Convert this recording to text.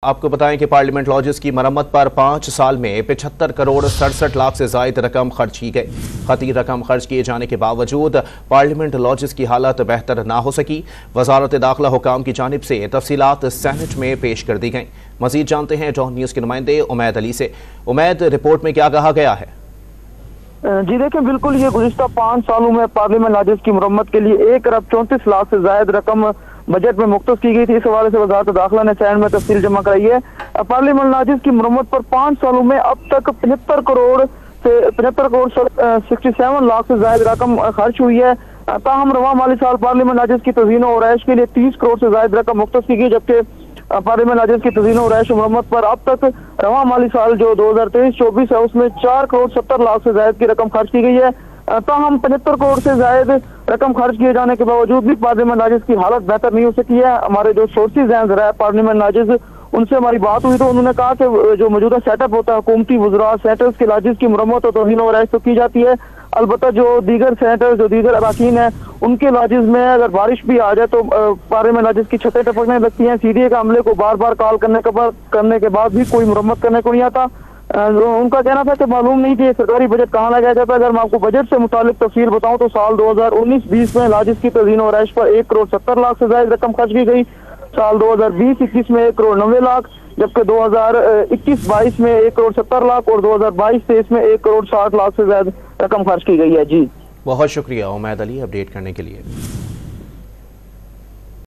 आपको बताएं कि पार्लियामेंट लॉजेस की मरम्मत पर 5 साल में 75 करोड़ 67 लाख से ज्यादा रकम खर्च की गई। खती रकम खर्च किए जाने के बावजूद पार्लियामेंट लॉजेस की हालत बेहतर ना हो सकी। वजारत दाखिला हुकाम की जानिब से तफसीलात सेनेट में पेश कर दी गई। मजीद जानते हैं डॉन न्यूज के नुमाइंदे उमैद अली से। उमैद, रिपोर्ट में क्या कहा गया है? जी देखिए, बिल्कुल ये गुज़िश्ता 5 सालों में पार्लियामेंट लॉजेस की मरम्मत के लिए 1 अरब 34 लाख से ज्यादा रकम बजट में मुख्तस की गई थी। इस हवाले से वजारत दाखिला ने सैन में तफसील जमा कराई है। पार्लियामेंट लॉजेस की मरम्मत पर 5 सालों में अब तक 75 करोड़ 67 लाख से ज्यादा रकम खर्च हुई है। ताहम रवा माली साल पार्लियामेंट लॉजेस की तज़ीन और रैश के लिए 30 करोड़ से ज्यादा रकम मुख्तस की गई, जबकि पार्लियामेंट लॉजेस की तज़ीन और रैश मरम्मत पर अब तक रवा माली साल जो 2023-24 है उसमें 4 करोड़ 70 लाख से ज्यादा की रकम खर्च की गई है। ताहम 75 करोड़ से ज्यादा रकम खर्च किए जाने के बावजूद भी पार्लियामेंट लॉजेस की हालत बेहतर नहीं हो सकी है। हमारे जो सोर्सेज हैं ज़रा पार्लियामेंट लॉजेस, उनसे हमारी बात हुई तो उन्होंने कहा कि जो मौजूदा सेटअप होता है हुकूमती वज़रा सेंटर्स के लॉजेस की मरम्मत और तज़ीन और रैश तो की जाती है, अलबत्ता जो दीगर सेंटर्स जो दीगर अराकीन है उनके लॉजेस में अगर बारिश भी आ जाए तो पार्लियामेंट लॉजेस की छतें टपकने लगती हैं। सीडीए का अमले को बार बार कॉल करने के बाद भी कोई मरम्मत करने को नहीं आता। उनका कहना था कि मालूम नहीं कि सरकारी बजट कहाँ लगाया जाता है। अगर मैं आपको बजट से मुतालिक तफसील बताऊं तो साल 2019-20 में लॉजेस की तज़ीन और रैश पर 1 करोड़ 70 लाख से ज्यादा रकम खर्च की गई। साल 2020-21 में 1 करोड़ 90 लाख, जबकि 2021-22 में 1 करोड़ 70 लाख और 2022-23 में 1 करोड़ 60 लाख से ज्यादा रकम खर्च की गई है। जी बहुत शुक्रिया उमैद अली अपडेट करने के लिए।